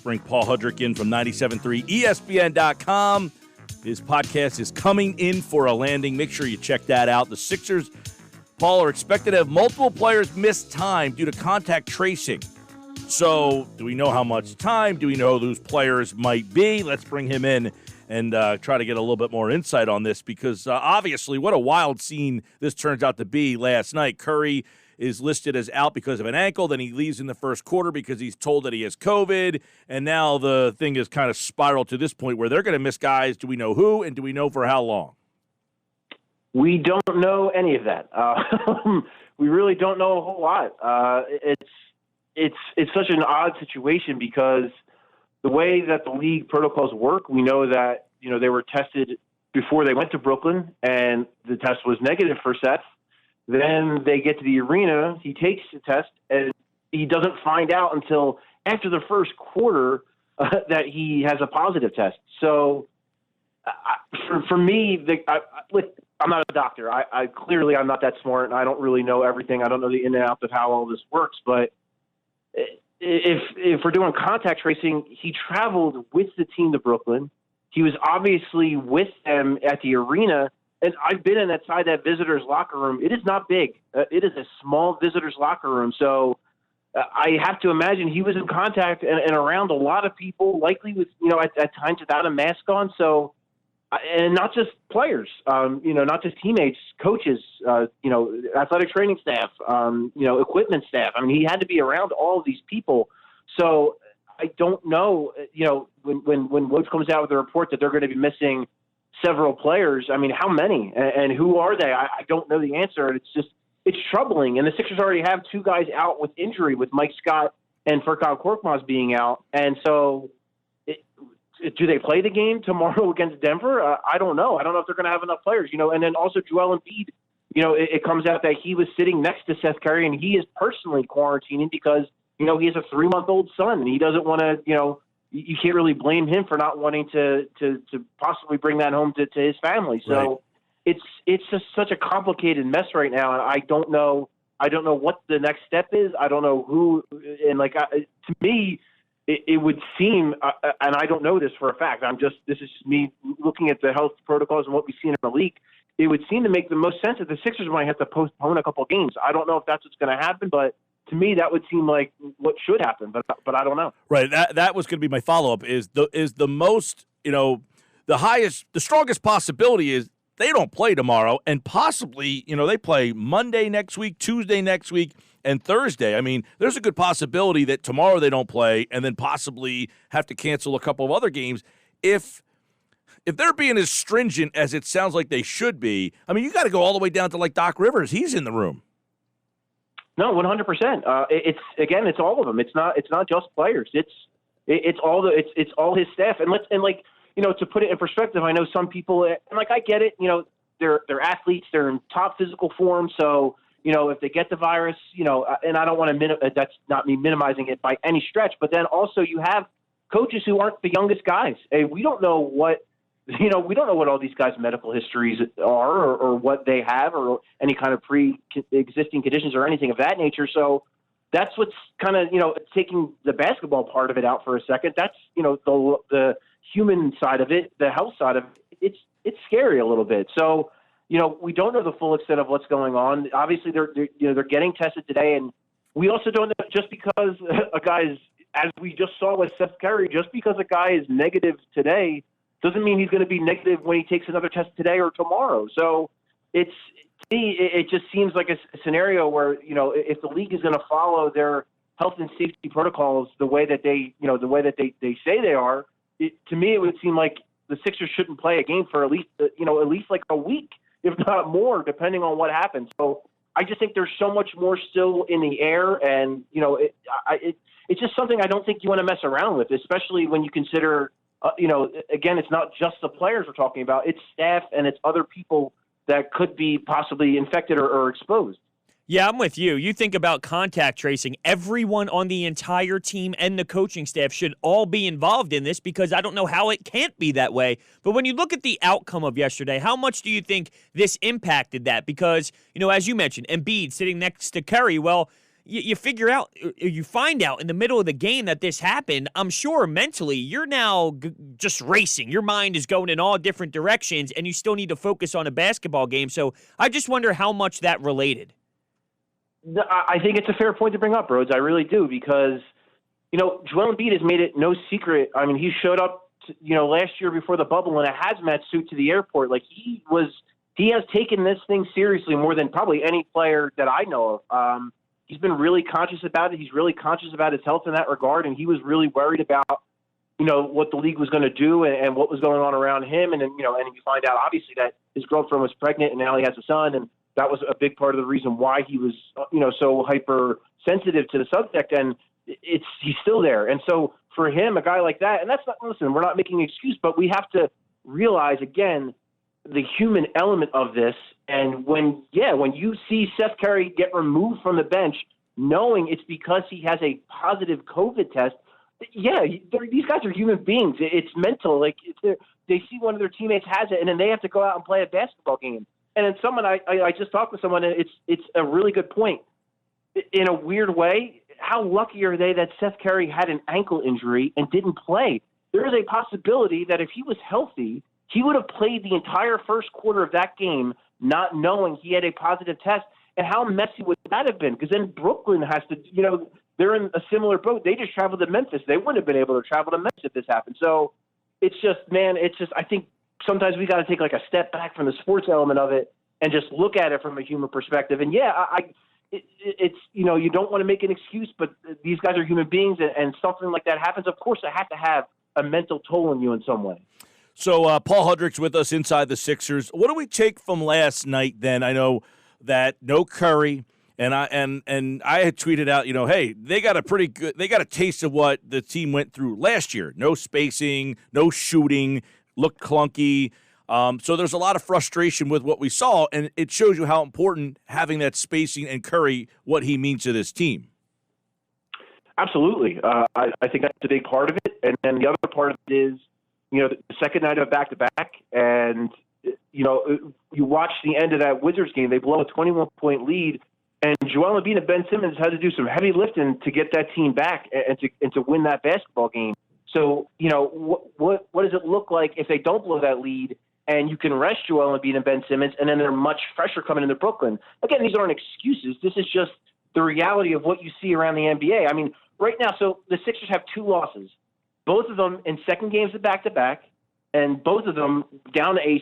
bring Paul Hudrick in from 97.3 ESPN.com. His podcast is coming in for a landing. Make sure you check that out. The Sixers, Paul, are expected to have multiple players miss time due to contact tracing. So do we know how much time? Do we know who those players might be? Let's bring him in and try to get a little bit more insight on this because obviously what a wild scene this turns out to be last night. Curry is listed as out because of an ankle. Then he leaves in the first quarter because he's told that he has COVID. And now the thing is kind of spiraled to this point where they're going to miss guys. Do we know who, and do we know for how long? We don't know any of that. We really don't know a whole lot. It's such an odd situation because the way that the league protocols work, we know that, they were tested before they went to Brooklyn and the test was negative for Seth. Then they get to the arena, he takes the test, and he doesn't find out until after the first quarter that he has a positive test. So for me, I'm not a doctor. Clearly I'm not that smart, and I don't really know everything. I don't know the in and outs of how all this works. But if we're doing contact tracing, he traveled with the team to Brooklyn. He was obviously with them at the arena. And I've been in that visitor's locker room. It is not big. It is a small visitor's locker room. So I have to imagine he was in contact and around a lot of people, likely with, at times without a mask on. So, and not just players, not just teammates, coaches, athletic training staff, equipment staff. I mean, he had to be around all of these people. So I don't know, when Woj comes out with a report that they're going to be missing several players. I mean, how many and who are they? I don't know the answer. It's troubling. And the Sixers already have two guys out with injury, with Mike Scott and Furkan Korkmaz being out. And so do they play the game tomorrow against Denver? I don't know. I don't know if they're going to have enough players, and then also Joel Embiid, it comes out that he was sitting next to Seth Curry and he is personally quarantining because, he has a 3-month-old son and he doesn't want to, you can't really blame him for not wanting to possibly bring that home to his family. So right. It's just such a complicated mess right now. And I don't know what the next step is. I don't know who, and to me, it would seem, and I don't know this for a fact. This is just me looking at the health protocols and what we've seen in the league. It would seem to make the most sense that the Sixers might have to postpone a couple of games. I don't know if that's what's going to happen, but to me, that would seem like what should happen, but I don't know. Right. That was going to be my follow-up is the most, the strongest possibility is they don't play tomorrow and possibly, they play Monday next week, Tuesday next week, and Thursday. I mean, there's a good possibility that tomorrow they don't play and then possibly have to cancel a couple of other games. If they're being as stringent as it sounds like they should be, I mean, you got to go all the way down to Doc Rivers. He's in the room. No, 100%. It's all of them. It's not just players. It's all his staff. To put it in perspective, I know some people, and I get it. They're athletes. They're in top physical form. So if they get the virus, and I don't want to that's not me minimizing it by any stretch. But then also you have coaches who aren't the youngest guys. We don't know what. We don't know what all these guys' medical histories are or what they have or any kind of pre-existing conditions or anything of that nature. So that's what's kind of, taking the basketball part of it out for a second. That's, the human side of it, the health side of it. It's scary a little bit. So, we don't know the full extent of what's going on. Obviously, they're getting tested today. And we also don't know just because a guy is, as we just saw with Seth Curry, just because a guy is negative today doesn't mean he's going to be negative when he takes another test today or tomorrow. So it just seems like a scenario where, if the league is going to follow their health and safety protocols the way that they say they are, to me, it would seem like the Sixers shouldn't play a game for at least like a week, if not more, depending on what happens. So I just think there's so much more still in the air. And, it's just something I don't think you want to mess around with, especially when you consider, again, it's not just the players we're talking about. It's staff and it's other people that could be possibly infected or exposed. Yeah, I'm with you. You think about contact tracing. Everyone on the entire team and the coaching staff should all be involved in this because I don't know how it can't be that way. But when you look at the outcome of yesterday, how much do you think this impacted that? Because, as you mentioned, Embiid sitting next to Curry, well, you figure out, you find out in the middle of the game that this happened, I'm sure mentally you're now just racing. Your mind is going in all different directions, and you still need to focus on a basketball game. So I just wonder how much that related. I think it's a fair point to bring up, Rhodes. I really do, because, Joel Embiid has made it no secret. I mean, he showed up, last year before the bubble in a hazmat suit to the airport. Like, he has taken this thing seriously more than probably any player that I know of. He's been really conscious about it. He's really conscious about his health in that regard, and he was really worried about, what the league was going to do and what was going on around him. And then, and you find out, obviously, that his girlfriend was pregnant, and now he has a son, and that was a big part of the reason why he was, so hypersensitive to the subject. And he's still there. And so for him, a guy like that, and that's not, listen, we're not making an excuse, but we have to realize, again, the human element of this. And when you see Seth Curry get removed from the bench, knowing it's because he has a positive COVID test, these guys are human beings. It's mental. Like, they see one of their teammates has it, and then they have to go out and play a basketball game. And then I just talked with someone, and it's a really good point. In a weird way, how lucky are they that Seth Curry had an ankle injury and didn't play? There is a possibility that if he was healthy, he would have played the entire first quarter of that game, not knowing he had a positive test. And how messy would that have been? Because then Brooklyn has to, they're in a similar boat. They just traveled to Memphis. They wouldn't have been able to travel to Memphis if this happened. So it's just, I think sometimes we got to take like a step back from the sports element of it and just look at it from a human perspective. And it's you don't want to make an excuse, but these guys are human beings, and something like that happens. Of course, it has to have a mental toll on you in some way. So Paul Hudrick's with us inside the Sixers. What do we take from last night then? I know that no Curry, and I had tweeted out, hey, they got a taste of what the team went through last year. No spacing, no shooting, looked clunky. So there's a lot of frustration with what we saw, and it shows you how important having that spacing and Curry, what he means to this team. Absolutely. I think that's a big part of it. And then the other part of it is, the second night of back-to-back, and, you watch the end of that Wizards game. They blow a 21-point lead, and Joel Embiid and Ben Simmons had to do some heavy lifting to get that team back and to win that basketball game. So, what does it look like if they don't blow that lead and you can rest Joel Embiid and Ben Simmons, and then they're much fresher coming into Brooklyn? Again, these aren't excuses. This is just the reality of what you see around the NBA. I mean, right now, so the Sixers have 2 losses, both of them in second games of back-to-back, and both of them down a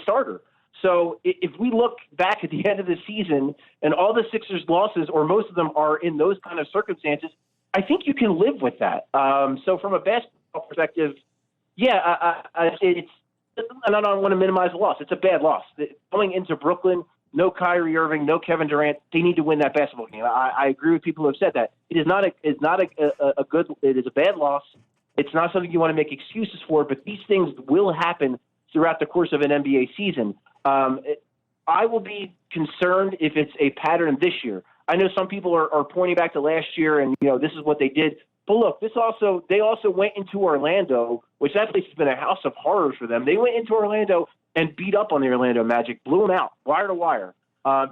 starter. So if we look back at the end of the season and all the Sixers' losses, or most of them are in those kind of circumstances, I think you can live with that. So from a basketball perspective, it's, and I don't want to minimize the loss. It's a bad loss. Going into Brooklyn, no Kyrie Irving, no Kevin Durant. They need to win that basketball game. I agree with people who have said that. It is not a good. It is a bad loss. It's not something you want to make excuses for. But these things will happen throughout the course of an NBA season. I will be concerned if it's a pattern this year. I know some people are pointing back to last year, and this is what they did. But look, they also went into Orlando, which that place has been a house of horrors for them. They went into Orlando and beat up on the Orlando Magic, blew them out, wire to wire.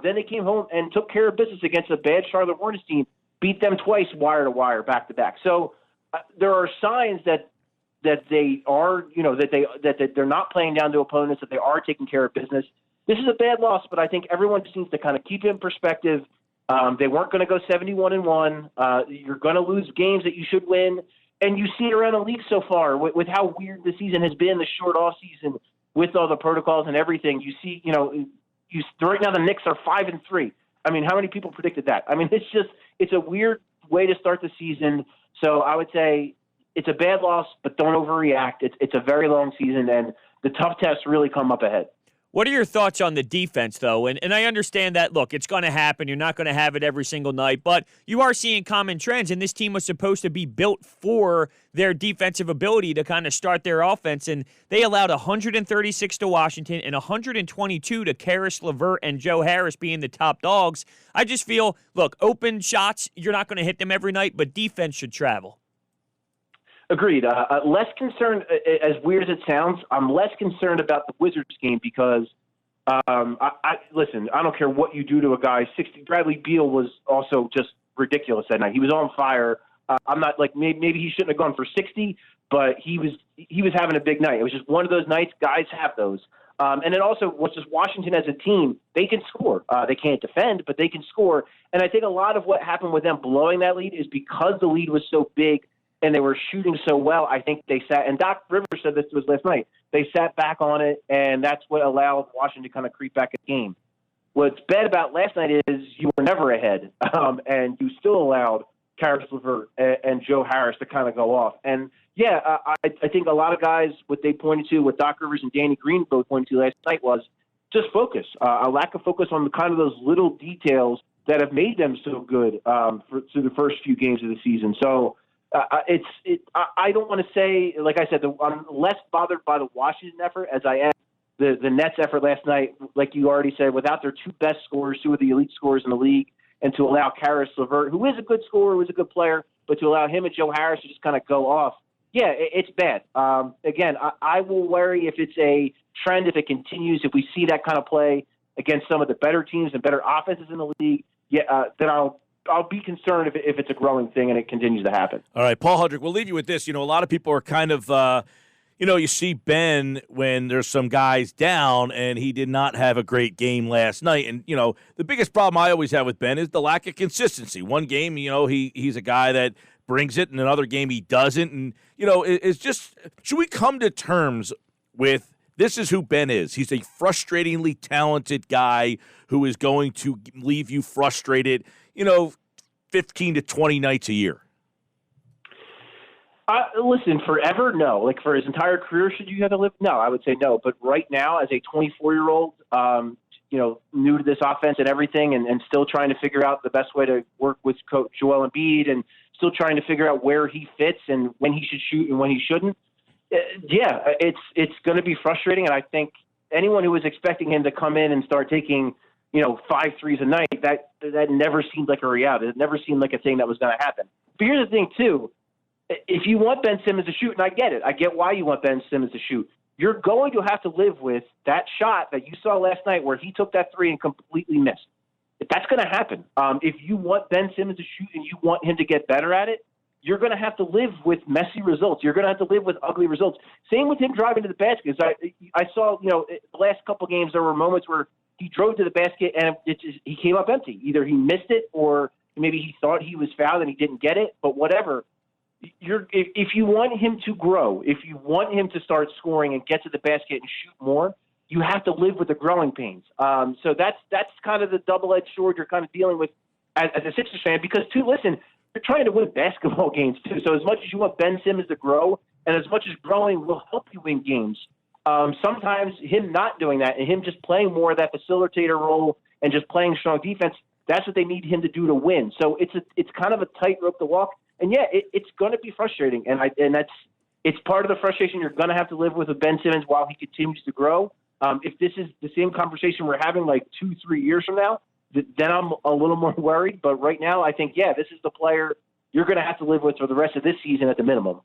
Then they came home and took care of business against a bad Charlotte Hornets team, beat them twice, wire to wire, back to back. So there are signs that they are, that they're not playing down to opponents, that they are taking care of business. This is a bad loss, but I think everyone just needs to kind of keep it in perspective. They weren't going to go 71-1. You're going to lose games that you should win. And you see it around the league so far with how weird the season has been, the short off season with all the protocols and everything. You see, right now the Knicks are 5-3. I mean, how many people predicted that? I mean, it's a weird way to start the season. So I would say it's a bad loss, but don't overreact. It's a very long season, and the tough tests really come up ahead. What are your thoughts on the defense, though? And I understand that, look, it's going to happen. You're not going to have it every single night, but you are seeing common trends, and this team was supposed to be built for their defensive ability to kind of start their offense, and they allowed 136 to Washington and 122 to Karis LeVert and Joe Harris being the top dogs. I just feel, look, open shots, you're not going to hit them every night, but defense should travel. Agreed. Less concerned, as weird as it sounds, I'm less concerned about the Wizards game because, listen, I don't care what you do to a guy. Bradley Beal was also just ridiculous that night. He was on fire. I'm not like maybe he shouldn't have gone for 60, but he was having a big night. It was just one of those nights. Guys have those. And it also was just Washington as a team. They can score. They can't defend, but they can score. And I think a lot of what happened with them blowing that lead is because the lead was so big and they were shooting so well. I think they sat, and Doc Rivers said this was last night, they sat back on it, and that's what allowed Washington to kind of creep back in the game. What's bad about last night is you were never ahead, and you still allowed Karis LeVert and Joe Harris to kind of go off. And, yeah, I think a lot of guys, what they pointed to, what Doc Rivers and Danny Green both pointed to last night was just focus, a lack of focus on the kind of those little details that have made them so good through the first few games of the season. So I don't want to say, like I said, I'm less bothered by the Washington effort as I am the Nets effort last night, like you already said, without their two best scorers, two of the elite scorers in the league, and to allow Karis LeVert, who is a good scorer, who is a good player, but to allow him and Joe Harris to just kind of go off. Yeah, it's bad. Again, I will worry if it's a trend, if it continues, if we see that kind of play against some of the better teams and better offenses in the league, then I'll be concerned if it's a growing thing and it continues to happen. All right, Paul Hudrick, we'll leave you with this. A lot of people are kind of, you see Ben when there's some guys down, and he did not have a great game last night. And, the biggest problem I always have with Ben is the lack of consistency. One game, he's a guy that brings it, and another game he doesn't. And, it's just, should we come to terms with this is who Ben is? He's a frustratingly talented guy who is going to leave you frustrated, 15 to 20 nights a year. Listen, forever, no. Like for his entire career, should you have to live? No, I would say no. But right now, as a 24-year-old, new to this offense and everything, and still trying to figure out the best way to work with Coach Joel Embiid, and still trying to figure out where he fits and when he should shoot and when he shouldn't. It's going to be frustrating. And I think anyone who was expecting him to come in and start taking 5 threes a night, that never seemed like a reality. It never seemed like a thing that was going to happen. But here's the thing, too. If you want Ben Simmons to shoot, and I get it. I get why you want Ben Simmons to shoot. You're going to have to live with that shot that you saw last night where he took that three and completely missed. That's going to happen. If you want Ben Simmons to shoot and you want him to get better at it, you're going to have to live with messy results. You're going to have to live with ugly results. Same with him driving to the basket. I saw, the last couple games, there were moments where he drove to the basket and he came up empty. Either he missed it or maybe he thought he was fouled and he didn't get it, but whatever. If you want him to grow, if you want him to start scoring and get to the basket and shoot more, you have to live with the growing pains. So that's kind of the double-edged sword you're kind of dealing with as a Sixers fan because, too, listen, you're trying to win basketball games, too. So as much as you want Ben Simmons to grow and as much as growing will help you win games, sometimes him not doing that and him just playing more of that facilitator role and just playing strong defense, that's what they need him to do to win. So it's kind of a tightrope to walk. And, it's going to be frustrating, and it's part of the frustration you're going to have to live with Ben Simmons while he continues to grow. If this is the same conversation we're having like 2-3 years from now, then I'm a little more worried. But right now, I think, this is the player you're going to have to live with for the rest of this season at the minimum.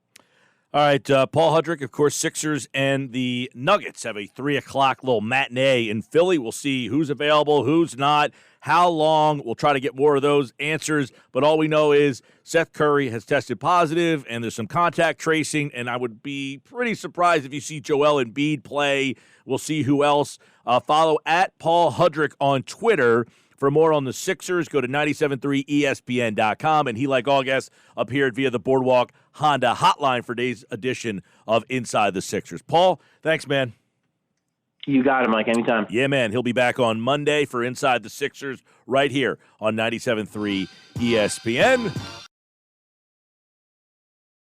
All right, Paul Hudrick, of course, Sixers and the Nuggets have a 3 o'clock little matinee in Philly. We'll see who's available, who's not, how long. We'll try to get more of those answers. But all we know is Seth Curry has tested positive, and there's some contact tracing, and I would be pretty surprised if you see Joel Embiid play. We'll see who else. Follow at Paul Hudrick on Twitter. For more on the Sixers, go to 973ESPN.com. And he, like all guests, appeared via the Boardwalk Honda hotline for today's edition of Inside the Sixers. Paul, thanks, man. You got it, Mike, anytime. Yeah, man. He'll be back on Monday for Inside the Sixers right here on 97.3 ESPN.